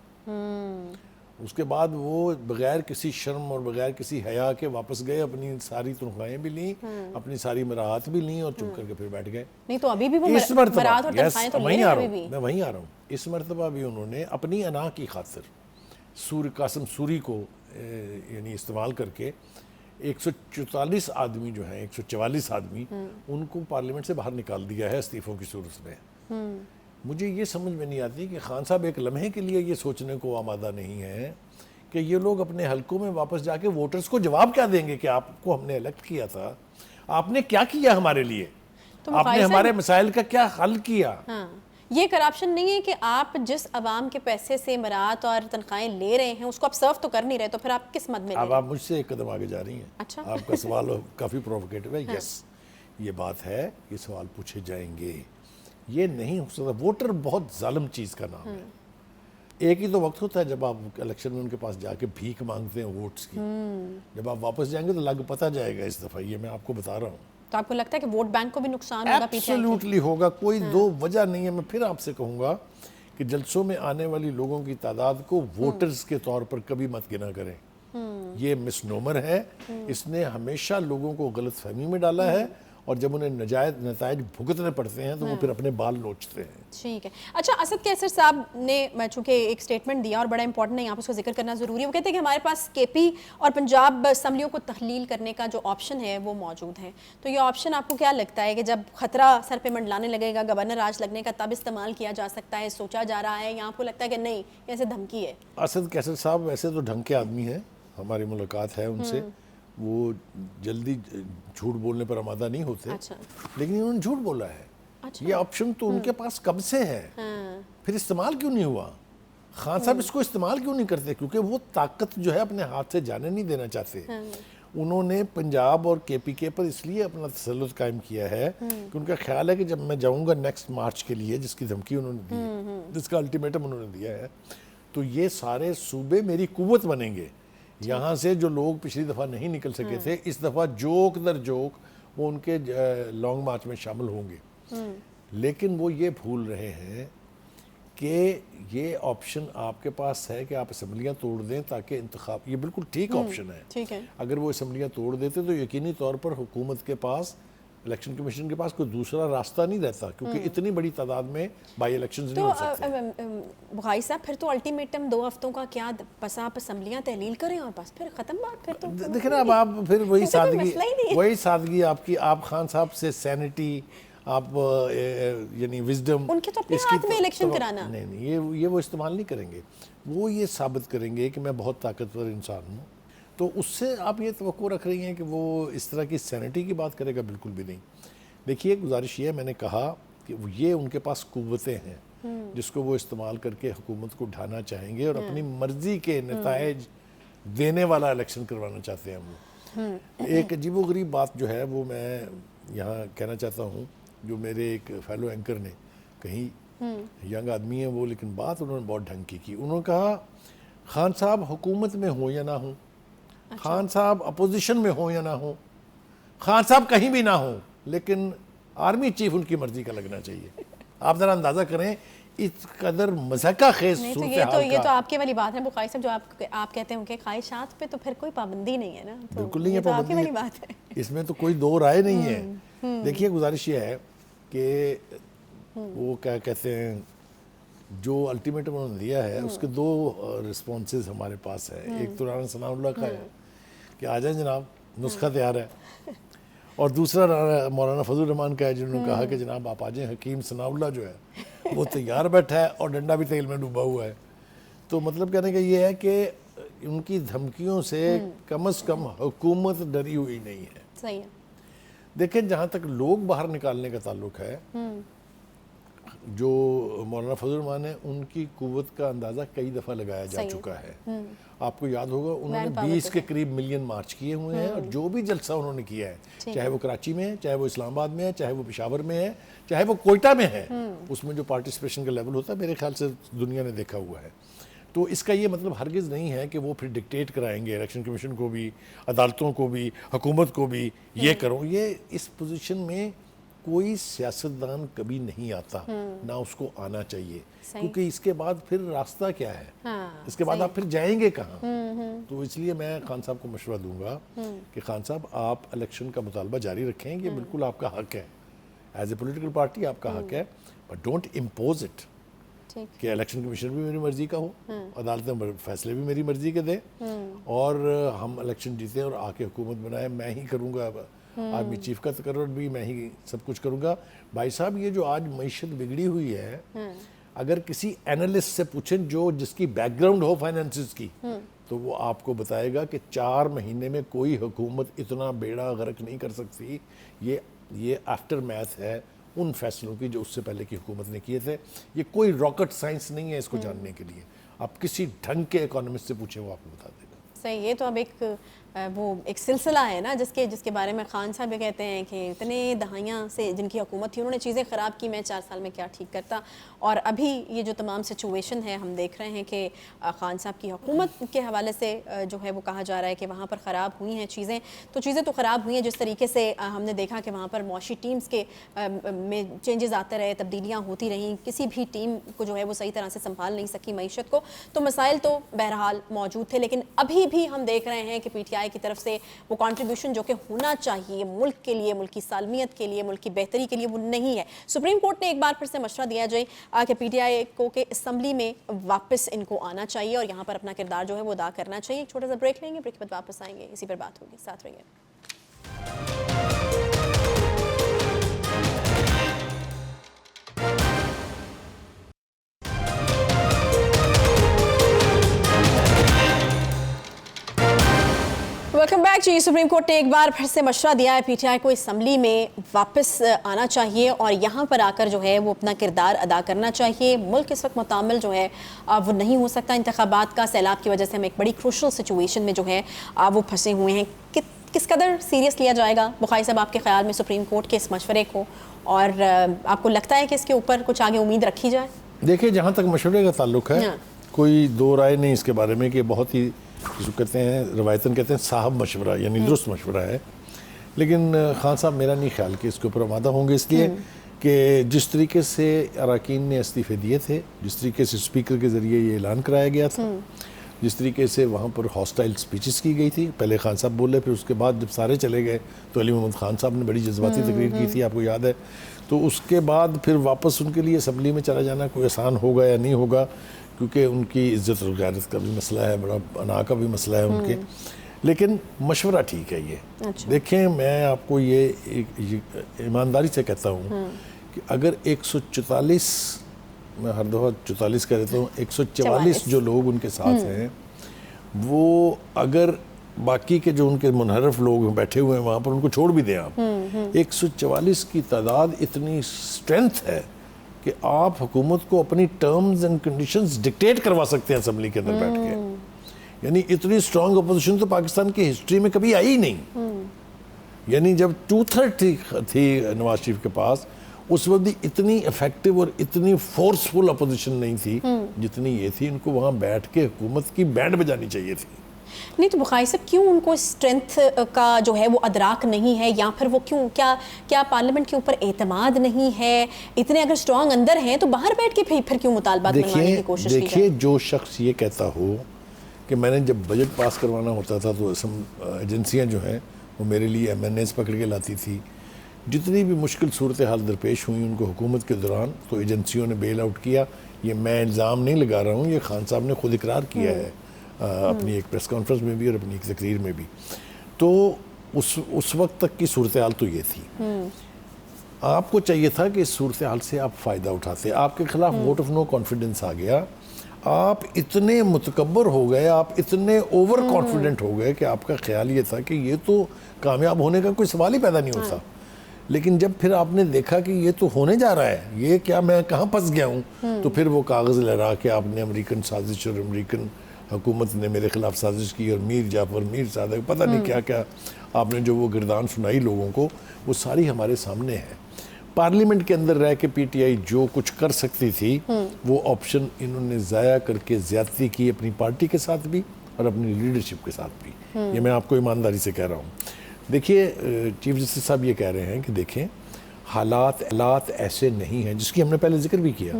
اس کے بعد وہ بغیر کسی شرم اور بغیر کسی حیا کے واپس گئے, اپنی ساری تنخواہیں بھی لیں, اپنی ساری مراحت بھی لیں اور چپ کر کے پھر بیٹھ گئے. نہیں تو ابھی بھی وہ اس مرتبہ مراحت اور تنخواہیں تو لے رہے ہیں ابھی بھی. میں وہیں آ رہا ہوں. اس مرتبہ بھی انہوں نے اپنی انا کی خاطر قاسم سوری کو یعنی استعمال کر کے 144 آدمی جو ہیں, 144 آدمی, ان کو پارلیمنٹ سے باہر نکال دیا ہے استعفوں کی صورت میں. مجھے یہ سمجھ میں نہیں آتی کہ خان صاحب ایک لمحے کے لیے یہ سوچنے کو آمادہ نہیں ہے کہ یہ لوگ اپنے حلقوں میں واپس جا کے ووٹرز کو جواب کیا دیں گے کہ آپ کو ہم نے الیکٹ کیا تھا, آپ نے کیا کیا ہمارے لیے, آپ نے ہمارے مسائل کا کیا حل کیا. یہ کرپشن نہیں ہے کہ آپ جس عوام کے پیسے سے مراحت اور تنخواہیں لے رہے ہیں اس کو آپ سرو تو کر نہیں رہے, تو پھر آپ کس مد میں لے رہے ہیں؟ اب آپ مجھ سے ایک قدم آگے جا رہی ہیں. اچھا. آپ کا سوال کافی پرووکیٹو ہے. یس, یہ بات ہے, یہ سوال پوچھے جائیں گے. یہ نہیں ہو سکتا. ووٹر بہت ظالم چیز کا نام ہے. ایک ہی تو وقت ہوتا ہے جب آپ الیکشن میں ان کے پاس جا کے بھیک مانگتے ہیں ووٹس کی. جب آپ واپس جائیں گے تو لگ پتہ جائے گا اس دفعہ, یہ میں آپ کو بتا رہا ہوں. تو آپ کو لگتا ہے کہ ووٹ بینک کو بھی نقصان ہوگا پیچھے؟ ایبسلیوٹلی ہوگا, کوئی 2 وجہ نہیں ہے. میں پھر آپ سے کہوں گا کہ جلسوں میں آنے والی لوگوں کی تعداد کو ووٹرز کے طور پر کبھی مت گنا کریں. یہ مس نومر ہے. اس نے ہمیشہ لوگوں کو غلط فہمی میں ڈالا ہے, اور جب انہیں نجائز نتائج بھگتنے پڑتے ہیں تو وہ پھر اپنے بال نوچتے ہیں. ٹھیک ہے. اچھا, اسد کیسر صاحب نے چونکہ ایک سٹیٹمنٹ دیا اور بڑا امپورٹنٹ ہے, یہاں پر اس کو ذکر کرنا ضروری ہے. وہ کہتے ہیں کہ ہمارے پاس کے پی اور پنجاب اسمبلیوں کو تحلیل کرنے کا جو آپشن ہے وہ موجود ہے. تو یہ آپشن آپ کو کیا لگتا ہے کہ جب خطرہ سر پہ منڈلانے لگے گا, گورنر راج لگنے کا, تب استعمال کیا جا سکتا ہے, سوچا جا رہا ہے, یا آپ کو لگتا ہے کہ نہیں ایسے دھمکی ہے؟ اسد کیسر صاحب ویسے تو ڈھنگ کے آدمی ہیں, ہماری ملاقات ہے ان سے, وہ جلدی جھوٹ بولنے پر آمادہ نہیں ہوتے. لیکن انہوں نے جھوٹ بولا ہے. یہ آپشن تو ان کے پاس کب سے ہے, پھر استعمال کیوں نہیں ہوا؟ خان صاحب اس کو استعمال کیوں نہیں کرتے؟ کیونکہ وہ طاقت جو ہے اپنے ہاتھ سے جانے نہیں دینا چاہتے. انہوں نے پنجاب اور کے پی کے پر اس لیے اپنا تسلط قائم کیا ہے کہ ان کا خیال ہے کہ جب میں جاؤں گا نیکسٹ مارچ کے لیے, جس کی دھمکی انہوں نے دی ہے, جس کا الٹیمیٹم انہوں نے دیا ہے, تو یہ سارے صوبے میری قوت بنیں گے. یہاں سے جو لوگ پچھلی دفعہ نہیں نکل سکے تھے, اس دفعہ جوک در جوک وہ ان کے لانگ مارچ میں شامل ہوں گے. لیکن وہ یہ بھول رہے ہیں کہ یہ آپشن آپ کے پاس ہے کہ آپ اسمبلیاں توڑ دیں تاکہ انتخاب, یہ بالکل ٹھیک آپشن ہے. اگر وہ اسمبلیاں توڑ دیتے تو یقینی طور پر حکومت کے پاس, الیکشن کمیشن کے پاس کوئی دوسرا راستہ نہیں رہتا, کیونکہ اتنی بڑی تعداد میں بائی الیکشنز نہیں ہو سکتے. تو بخاری صاحب پھر تو الٹیمیٹم 2 ہفتوں کا کیا, بس آپ اسمبلیاں تحلیل کریں اور بس پھر ختم بات. پھر تو دیکھیں اب آپ پھر وہی سادگی آپ کی, آپ خان صاحب سے سینٹی, آپ یعنی وزڈم, ان کے تو اپنے ہاتھ میں الیکشن کرانا, نہیں یہ وہ استعمال نہیں کریں گے. وہ یہ ثابت کریں گے کہ میں بہت طاقتور انسان ہوں. تو اس سے آپ یہ توقع رکھ رہی ہیں کہ وہ اس طرح کی سینٹی کی بات کرے گا؟ بالکل بھی نہیں. دیکھیے گزارش یہ ہے, میں نے کہا کہ یہ ان کے پاس قوتیں ہیں جس کو وہ استعمال کر کے حکومت کو ڈھانا چاہیں گے, اور اپنی مرضی کے نتائج دینے والا الیکشن کروانا چاہتے ہیں وہ. ایک عجیب و غریب بات جو ہے وہ میں یہاں کہنا چاہتا ہوں, جو میرے ایک فیلو اینکر نے کہیں, ینگ آدمی ہیں وہ, لیکن بات انہوں نے بہت ڈھنگ کی کی. انہوں نے کہا خان صاحب حکومت میں ہوں یا نہ ہوں, خان صاحب اپوزیشن میں ہوں یا نہ ہوں, خان صاحب کہیں بھی نہ ہوں, لیکن آرمی چیف ان کی مرضی کا لگنا چاہیے. آپ ذرا اندازہ کریں اس قدر مضحکہ خیز صورتحال کا. یہ تو آپ کی والی بات ہے بخاری صاحب, جو آپ کہتے ہیں کہ خواہشات پہ تو پھر کوئی پابندی نہیں ہے نا. بالکل نہیں ہے پابندی, والی بات ہے, اس میں تو کوئی 2 رائے نہیں ہے. دیکھیے گزارش یہ ہے کہ وہ کیا کہتے ہیں, جو الٹیمیٹم انہوں نے دیا ہے اس کے 2 رسپانسز ہمارے پاس ہے. ایک تو رانا ثناء اللہ کا ہے کہ آ جائیں جناب, نسخہ تیار ہے, اور دوسرا مولانا فضل الرحمان کا ہے جنہوں نے کہا کہ جناب آپ آ جائیں, حکیم ثناء اللہ جو ہے وہ تیار بیٹھا ہے اور ڈنڈا بھی تیل میں ڈوبا ہوا ہے. تو مطلب کہنے کا یہ ہے کہ ان کی دھمکیوں سے کم از کم حکومت ڈری ہوئی نہیں ہے. صحیح ہے. دیکھیں جہاں تک لوگ باہر نکالنے کا تعلق ہے, جو مولانا فضل الرحمان ہیں ان کی قوت کا اندازہ کئی دفعہ لگایا جا چکا ہے. آپ کو یاد ہوگا انہوں نے 20 کے قریب ملین مارچ کیے ہوئے ہیں, اور جو بھی جلسہ انہوں نے کیا ہے, چاہے وہ کراچی میں ہے, چاہے وہ اسلام آباد میں ہے, چاہے وہ پشاور میں ہے, چاہے وہ کوئٹہ میں ہے, اس میں جو پارٹیسپیشن کا لیول ہوتا ہے میرے خیال سے دنیا نے دیکھا ہوا ہے. تو اس کا یہ مطلب ہرگز نہیں ہے کہ وہ پھر ڈکٹیٹ کرائیں گے الیکشن کمیشن کو بھی, عدالتوں کو بھی, حکومت کو بھی, یہ کرو. یہ اس پوزیشن میں کوئی سیاستدان کبھی نہیں آتا, نہ اس کو آنا چاہیے, کیونکہ اس کے بعد پھر راستہ کیا ہے, اس کے بعد آپ پھر جائیں گے کہاں. تو اس لیے میں خان صاحب کو مشورہ دوں گا کہ خان صاحب آپ الیکشن کا مطالبہ جاری رکھیں, یہ بالکل آپ کا حق ہے, ایز اے پولیٹیکل پارٹی آپ کا حق ہے, بٹ ڈونٹ امپوز اٹ کہ الیکشن کمیشن بھی میری مرضی کا ہو, عدالتیں فیصلے بھی میری مرضی کے دیں, اور ہم الیکشن جیتے اور آ کے حکومت بنائے, میں ہی کروں گا, آرمی چیف کا تقرر بھی میں ہی سب کچھ کروں گا. بھائی صاحب یہ جو آج معیشت بگڑی ہوئی ہے, اگر کسی اینالسٹ سے پوچھیں جو جس کی بیک گراؤنڈ ہو فائنانسز کی, تو وہ آپ کو بتائے گا کہ 4 مہینے میں کوئی حکومت اتنا بیڑا غرق نہیں کر سکتی. یہ آفٹر میتھ ہے ان فیصلوں کی جو اس سے پہلے کی حکومت نے کیے تھے. یہ کوئی راکٹ سائنس نہیں ہے اس کو جاننے کے لیے, آپ کسی ڈھنگ کے اکانومسٹ سے پوچھیں وہ آپ کو بتا دے گا. صحیح. یہ تو اب ایک سلسلہ ہے نا جس کے بارے میں خان صاحب یہ کہتے ہیں کہ اتنے دہائیاں سے جن کی حکومت تھی انہوں نے چیزیں خراب کی, میں 4 سال میں کیا ٹھیک کرتا. اور ابھی یہ جو تمام سچویشن ہے ہم دیکھ رہے ہیں کہ خان صاحب کی حکومت کے حوالے سے جو ہے وہ کہا جا رہا ہے کہ وہاں پر خراب ہوئی ہیں چیزیں. تو چیزیں تو خراب ہوئی ہیں, جس طریقے سے ہم نے دیکھا کہ وہاں پر معاشی ٹیمز کے میں چینجز آتے رہے, تبدیلیاں ہوتی رہیں, کسی بھی ٹیم کو جو ہے وہ صحیح طرح سے سنبھال نہیں سکی معیشت کو. تو مسائل تو بہرحال موجود تھے, لیکن ابھی بھی ہم دیکھ رہے ہیں کہ پی ٹی آئی کی طرف سے وہ کنٹریبیوشن جو کہ ہونا چاہیے ملک کے لیے, ملک کی سالمیت کے لیے, ملک کی بہتری کے لیے, وہ نہیں ہے. سپریم کورٹ نے ایک بار پھر سے مشورہ دیا جائے کہ پی ٹی آئی کو کہ اسمبلی میں واپس ان کو آنا چاہیے اور یہاں پر اپنا کردار جو ہے وہ ادا کرنا چاہیے. ایک چھوٹا سا بریک لیں گے, بریک کے بعد واپس آئیں گے, اسی پر بات ہوگی, ساتھ رہیے. ویلکم بیک جی. سپریم کورٹ نے ایک بار پھر سے مشورہ دیا ہے پی ٹی آئی کو اسمبلی میں واپس آنا چاہیے اور یہاں پر آ کر جو ہے وہ اپنا کردار ادا کرنا چاہیے. ملک اس وقت متعامل جو ہے وہ نہیں ہو سکتا. انتخابات کا سیلاب کی وجہ سے ہم ایک بڑی کروشل سچویشن میں جو ہے وہ پھنسے ہوئے ہیں. کس قدر سیریس لیا جائے گا بخاری صاحب آپ کے خیال میں سپریم کورٹ کے اس مشورے کو, اور آپ کو لگتا ہے کہ اس کے اوپر کچھ آگے امید رکھی جائے؟ دیکھیے, جہاں تک مشورے کا تعلق ہے کوئی دو رائے نہیں اس کے بارے میں کہ بہت ہی جس کو کہتے ہیں روایتاً کہتے ہیں صاحب مشورہ, یعنی درست مشورہ ہے. لیکن خان صاحب میرا نہیں خیال کہ اس کے اوپر آمادہ ہوں گے, اس لیے کہ جس طریقے سے اراکین نے استعفے دیے تھے, جس طریقے سے اسپیکر کے ذریعے یہ اعلان کرایا گیا تھا, جس طریقے سے وہاں پر ہاسٹائل سپیچز کی گئی تھی, پہلے خان صاحب بولے, پھر اس کے بعد جب سارے چلے گئے تو علی محمد خان صاحب نے بڑی جذباتی تقریر کی تھی, آپ کو یاد ہے. تو اس کے بعد پھر واپس ان کے لیے اسمبلی میں چلا جانا کوئی آسان ہوگا یا نہیں ہوگا, کیونکہ ان کی عزت اور غیرت کا بھی مسئلہ ہے, بڑا انا کا بھی مسئلہ ہے ان کے. لیکن مشورہ ٹھیک ہے یہ. دیکھیں, میں آپ کو یہ ایمانداری سے کہتا ہوں کہ اگر 144 میں ہر دفعہ 44 کہہ دیتا ہوں, 144 جو لوگ ان کے ساتھ ہیں, وہ اگر باقی کے جو ان کے منحرف لوگ بیٹھے ہوئے ہیں وہاں پر ان کو چھوڑ بھی دیں آپ, 144 کی تعداد اتنی اسٹرینتھ ہے کہ آپ حکومت کو اپنی ٹرمز اینڈ کنڈیشنز ڈکٹیٹ کروا سکتے ہیں اسمبلی کے اندر بیٹھ کے. یعنی اتنی اسٹرانگ اپوزیشن تو پاکستان کی ہسٹری میں کبھی آئی ہی نہیں. یعنی جب 2/3 تھی نواز شریف کے پاس, اس وقت بھی اتنی افیکٹو اور اتنی فورسفل اپوزیشن نہیں تھی جتنی یہ تھی. ان کو وہاں بیٹھ کے حکومت کی بینڈ بجانی چاہیے تھی. نہیں تو بخاری صاحب کیوں ان کو اسٹرینتھ کا جو ہے وہ ادراک نہیں ہے, یا پھر وہ کیا پارلیمنٹ کے اوپر اعتماد نہیں ہے؟ اتنے اگر اسٹرانگ اندر ہیں تو باہر بیٹھ کے پھر کیوں مطالبات منوانے کی کوشش کی جائے؟ دیکھیے, جو شخص یہ کہتا ہو کہ میں نے جب بجٹ پاس کروانا ہوتا تھا تو ایجنسیاں جو ہیں وہ میرے لیے MNAs پکڑ کے لاتی تھی, جتنی بھی مشکل صورتحال درپیش ہوئی ان کو حکومت کے دوران تو ایجنسیوں نے بیل آؤٹ کیا. یہ میں الزام نہیں لگا رہا ہوں, یہ خان صاحب نے خود اقرار کیا ہے اپنی ایک پریس کانفرنس میں بھی اور اپنی ایک تقریر میں بھی. تو اس وقت تک کی صورتحال تو یہ تھی. آپ کو چاہیے تھا کہ اس صورتحال سے آپ فائدہ اٹھاتے. آپ کے خلاف ووٹ آف نو کانفیڈنس آ گیا, آپ اتنے متکبر ہو گئے, آپ اتنے اوور کانفیڈنٹ ہو گئے کہ آپ کا خیال یہ تھا کہ یہ تو کامیاب ہونے کا کوئی سوال ہی پیدا نہیں ہوتا. لیکن جب پھر آپ نے دیکھا کہ یہ تو ہونے جا رہا ہے, یہ کیا میں کہاں پھنس گیا ہوں, تو پھر وہ کاغذ لہرا کے آپ نے امریکن سازش اور امریکن حکومت نے میرے خلاف سازش کی اور میر جعفر, میر صادق, پتہ نہیں کیا کیا آپ نے جو وہ گردان سنائی لوگوں کو, وہ ساری ہمارے سامنے ہے. پارلیمنٹ کے اندر رہ کے پی ٹی آئی جو کچھ کر سکتی تھی وہ آپشن انہوں نے ضائع کر کے زیادتی کی, اپنی پارٹی کے ساتھ بھی اور اپنی لیڈرشپ کے ساتھ بھی. یہ میں آپ کو ایمانداری سے کہہ رہا ہوں. دیکھیے چیف جسٹس صاحب یہ کہہ رہے ہیں کہ دیکھیں حالات ایسے نہیں ہیں, جس کی ہم نے پہلے ذکر بھی کیا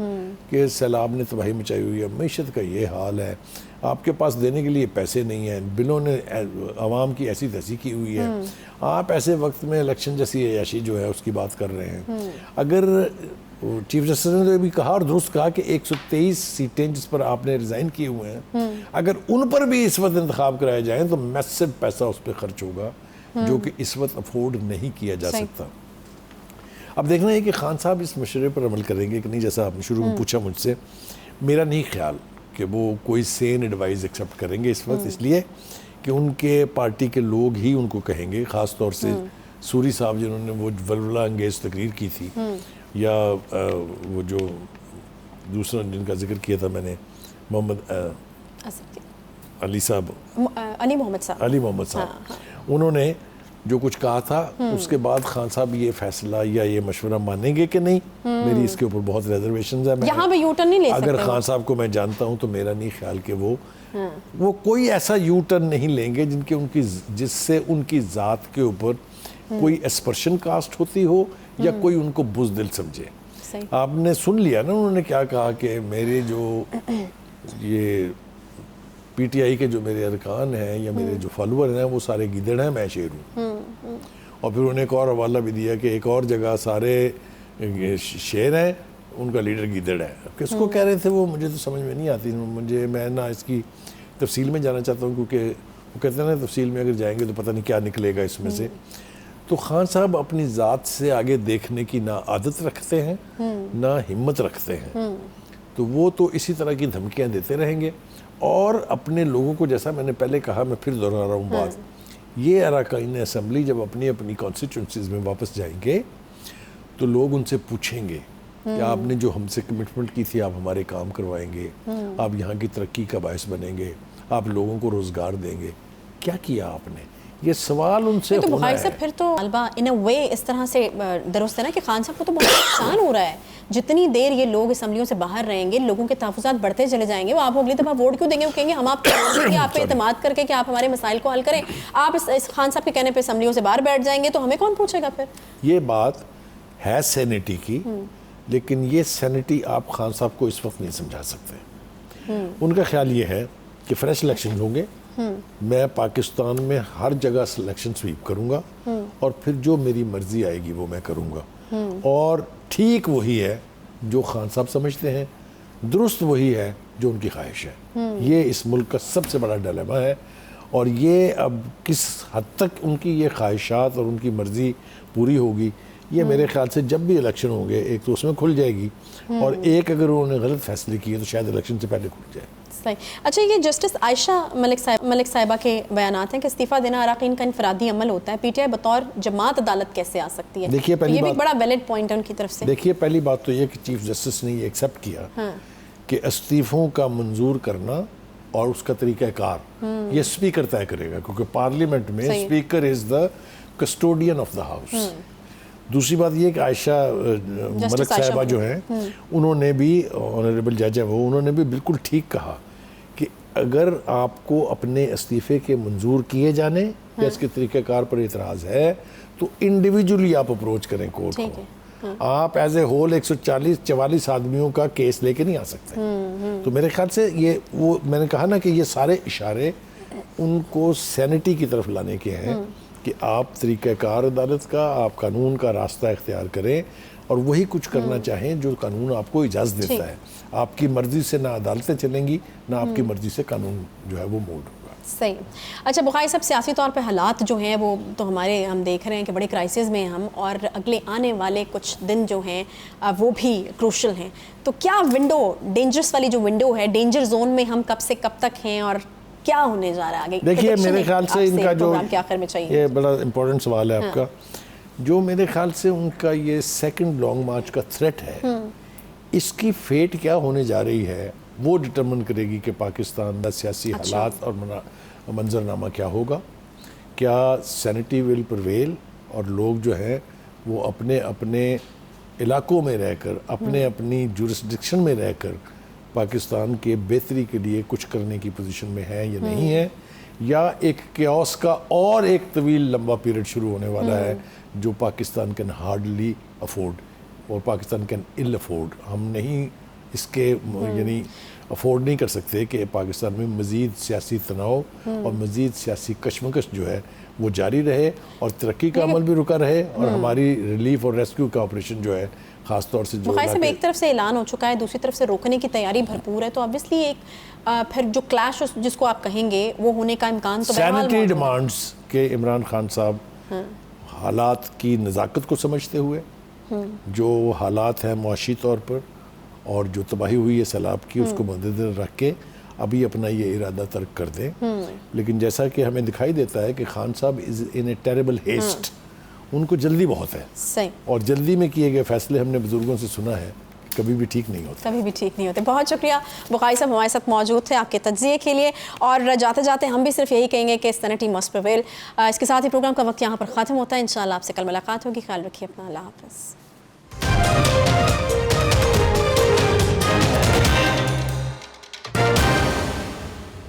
کہ سیلاب نے تباہی مچائی ہوئی ہے, معیشت کا یہ حال ہے, آپ کے پاس دینے کے لیے پیسے نہیں ہیں, بلوں نے عوام کی ایسی تیسی کی ہوئی ہے, آپ ایسے وقت میں الیکشن جیسی عیاشی جو ہے اس کی بات کر رہے ہیں. اگر چیف جسٹس نے تو بھی کہا اور درست کہا کہ 123 سیٹیں جس پر آپ نے ریزائن کیے ہوئے ہیں, اگر ان پر بھی اس وقت انتخاب کرائے جائیں تو میسو پیسہ اس پہ خرچ ہوگا جو کہ اس وقت افورڈ نہیں کیا جا سکتا. اب دیکھنا ہے کہ خان صاحب اس مشورے پر عمل کریں گے کہ نہیں, جیسا آپ نے شروع میں پوچھا مجھ سے. میرا نہیں خیال کہ وہ کوئی سین ایڈوائز ایکسیپٹ کریں گے اس وقت, اس لیے کہ ان کے پارٹی کے لوگ ہی ان کو کہیں گے, خاص طور سے سوری صاحب جنہوں نے وہ ولولہ انگیز تقریر کی تھی, یا وہ جو دوسرا جن کا ذکر کیا تھا میں نے, محمد علی محمد صاحب, انہوں نے جو کچھ کہا تھا اس کے بعد خان صاحب یہ فیصلہ یا یہ مشورہ مانیں گے کہ نہیں, میری اس کے اوپر بہت ریزرویشنز ہیں. یہاں پہ یو ٹرن نہیں لے سکتے. اگر خان صاحب کو میں جانتا ہوں تو میرا نہیں خیال کہ وہ کوئی ایسا یو ٹرن نہیں لیں گے جس سے ان کی ذات کے اوپر کوئی اسپرشن کاسٹ ہوتی ہو یا کوئی ان کو بزدل سمجھے. آپ نے سن لیا نا انہوں نے کیا کہا کہ میرے جو یہ پی ٹی آئی کے جو میرے ارکان ہیں یا میرے جو فالوور ہیں وہ سارے گیدڑ ہیں, میں شیر ہوں. اور پھر انہیں ایک اور حوالہ بھی دیا کہ ایک اور جگہ سارے شیر ہیں, ان کا لیڈر گیدڑ ہے. کس کو کہہ رہے تھے وہ مجھے تو سمجھ میں نہیں آتی, میں نہ اس کی تفصیل میں جانا چاہتا ہوں, کیونکہ وہ کہتے ہیں نا تفصیل میں اگر جائیں گے تو پتہ نہیں کیا نکلے گا اس میں سے. تو خان صاحب اپنی ذات سے آگے دیکھنے کی نہ عادت رکھتے ہیں نہ ہمت رکھتے ہیں, تو وہ تو اسی طرح کی دھمکیاں دیتے رہیں گے. اور اپنے لوگوں کو, جیسا میں نے پہلے کہا, میں پھر دہرا رہا ہوں بات, یہ اراکین اسمبلی جب اپنی اپنی کانسٹیٹوئنسیز میں واپس جائیں گے تو لوگ ان سے پوچھیں گے کہ آپ نے جو ہم سے کمٹمنٹ کی تھی آپ ہمارے کام کروائیں گے, آپ یہاں کی ترقی کا باعث بنیں گے, آپ لوگوں کو روزگار دیں گے, کیا کیا آپ نے؟ یہ سوال ان سے ہونا ہے. پھر تو البا ان اے وے اس طرح سے درست ہے نا کہ خان صاحب کو تو بہت نقصان ہو رہا ہے. جتنی دیر یہ لوگ اسمبلیوں سے باہر رہیں گے, لوگوں کے تحفظات بڑھتے چلے جائیں گے. وہ آپ کو اگلی دفعہ ووٹ کیوں دیں گے؟ وہ کہیں گے ہم آپ پہ اعتماد کر کے کہ آپ ہمارے مسائل کو حل کریں, آپ اس خان صاحب کے کہنے پہ اسمبلیوں سے باہر بیٹھ جائیں گے تو ہمیں کون پوچھے گا پھر؟ یہ بات ہے سینیٹی کی, لیکن یہ سینیٹی آپ خان صاحب کو اس وقت نہیں سمجھا سکتے. ان کا خیال یہ ہے کہ فریش الیکشن ہوں گے, میں پاکستان میں ہر جگہ سلیکشن سویپ کروں گا اور پھر جو میری مرضی آئے گی وہ میں کروں گا. اور ٹھیک وہی ہے جو خان صاحب سمجھتے ہیں, درست وہی ہے جو ان کی خواہش ہے. یہ اس ملک کا سب سے بڑا ڈیلیما ہے, اور یہ اب کس حد تک ان کی یہ خواہشات اور ان کی مرضی پوری ہوگی, یہ میرے خیال سے جب بھی الیکشن ہوں گے ایک تو اس میں کھل جائے گی, اور ایک اگر انہوں نے غلط فیصلے کیے تو شاید الیکشن سے پہلے کھل جائے. اچھا, یہ جسٹس عائشہ ملک صاحبہ کے بیانات ہیں کہ استعفیٰ دینا اراکین کا انفرادی عمل ہوتا ہے, پی ٹی آئی بطور جماعت عدالت کیسے آ سکتی ہے؟ یہ بھی ایک بڑا ویلڈ پوائنٹ ہے ان کی طرف سے. دیکھیے پہلی بات تو یہ کہ چیف جسٹس نے یہ ایکسیپٹ کیا کہ استعفوں کا منظور کرنا اور اس کا طریقہ کار یہ اسپیکر طے کرے گا, کیونکہ پارلیمنٹ میں speaker is the custodian of the house. دوسری بات یہ کہ عائشہ ملک صاحبہ جو ہیں انہوں نے بھی, آنریبل جج ہیں وہ, انہوں نے بھی بالکل ٹھیک کہا کہ اگر آپ کو اپنے استعفے کے منظور کیے جانے یا اس کے طریقہ کار پر اعتراض ہے تو انڈیویجولی آپ اپروچ کریں کورٹ کو. آپ ایز اے ہول 144 آدمیوں کا کیس لے کے نہیں آ سکتے. تو میرے خیال سے یہ وہ میں نے کہا نا کہ یہ سارے اشارے ان کو سینیٹی کی طرف لانے کے ہیں کہ آپ طریقہ کار عدالت کا, آپ قانون کا راستہ اختیار کریں اور وہی کچھ کرنا چاہیں جو قانون آپ کو اجازت دیتا ہے. آپ کی مرضی سے نہ عدالتیں چلیں گی نہ آپ کی مرضی سے قانون جو ہے وہ موڈ ہوگا. صحیح. اچھا بخاری صاحب, سیاسی طور پہ حالات جو ہیں وہ تو ہم دیکھ رہے ہیں کہ بڑے کرائسس میں ہیں ہم, اور اگلے آنے والے کچھ دن جو ہیں وہ بھی کروشل ہیں. تو کیا ونڈو, ڈینجرس والی جو ونڈو ہے, ڈینجر زون میں ہم کب سے کب تک ہیں اور کیا ہونے جا رہا ہے آگے؟ دیکھیے میرے خیال سے ان کا جو یہ بڑا امپورٹنٹ سوال ہے آپ کا. جو میرے خیال سے ان کا یہ سیکنڈ لانگ مارچ کا تھریٹ ہے، اس کی فیٹ کیا ہونے جا رہی ہے وہ ڈٹرمن کرے گی کہ پاکستان کا سیاسی حالات اور منظرنامہ کیا ہوگا. کیا سینٹی ول پرویل اور لوگ جو ہیں وہ اپنے اپنے علاقوں میں رہ کر، اپنے اپنی جورسڈکشن میں رہ کر پاکستان کے بہتری کے لیے کچھ کرنے کی پوزیشن میں ہے یا نہیں ہے، یا ایک کیوس کا اور ایک طویل لمبا پیریڈ شروع ہونے والا ہے جو پاکستان کین ہارڈلی افورڈ اور پاکستان کین ال افورڈ. ہم نہیں اس کے یعنی افورڈ نہیں کر سکتے کہ پاکستان میں مزید سیاسی تناؤ اور مزید سیاسی کشمکش جو ہے وہ جاری رہے اور ترقی کا عمل بھی رکا رہے اور ہماری ریلیف اور ریسکیو کا آپریشن جو ہے خاص طور سے جو بخاری صاحب ایک طرف سے اعلان ہو چکا ہے، دوسری طرف سے روکنے کی تیاری بھرپور ہے، تو obviously ایک پھر جو کلیش جس کو آپ کہیں گے وہ ہونے کا امکان تو بہرحال سینٹری موجود ہے. ڈیمانڈز کے عمران خان صاحب حالات کی نزاکت کو سمجھتے ہوئے، جو حالات ہیں معاشی طور پر اور جو تباہی ہوئی ہے سیلاب کی، اس کو مدنظر رکھ کے ابھی اپنا یہ ارادہ ترک کر دیں. لیکن جیسا کہ ہمیں دکھائی دیتا ہے کہ خان صاحب از ان اے ٹیریبل ہیسٹ، ان کو جلدی بہت ہے، صحیح، اور جلدی میں کیے گئے فیصلے ہم نے بزرگوں سے سنا ہے کبھی بھی ٹھیک نہیں ہوتے. کبھی بھی ٹھیک نہیں ہوتے. بہت شکریہ بخاری صاحب ہمارے ساتھ موجود تھے آپ کے تجزیے کے لیے، اور جاتے جاتے ہم بھی صرف یہی کہیں گے کہ سینٹی مسٹ پریویل. اس کے ساتھ ہی پروگرام کا وقت یہاں پر ختم ہوتا ہے. انشاءاللہ آپ سے کل ملاقات ہوگی. خیال رکھیے اپنا. اللہ حافظ.